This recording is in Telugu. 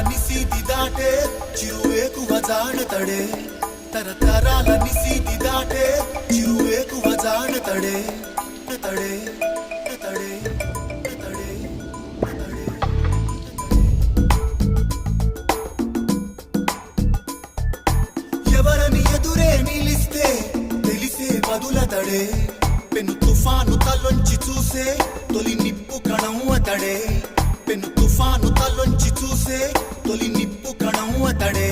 నిశీది దాటే చిరువేకువ జానతడే తరతరాల నిశీది దాటే చిరువేకువ జానతడే తడే తడే తడే ఎవరని ఎదురే నిలిస్తే తెలిసే బదులతడే పెను తుఫాను తలొంచి చూసే తొలి నిప్పు కణం అతడే పెను తుఫాను తలొంచి చూసే తొలి నిప్పు కణం అతడే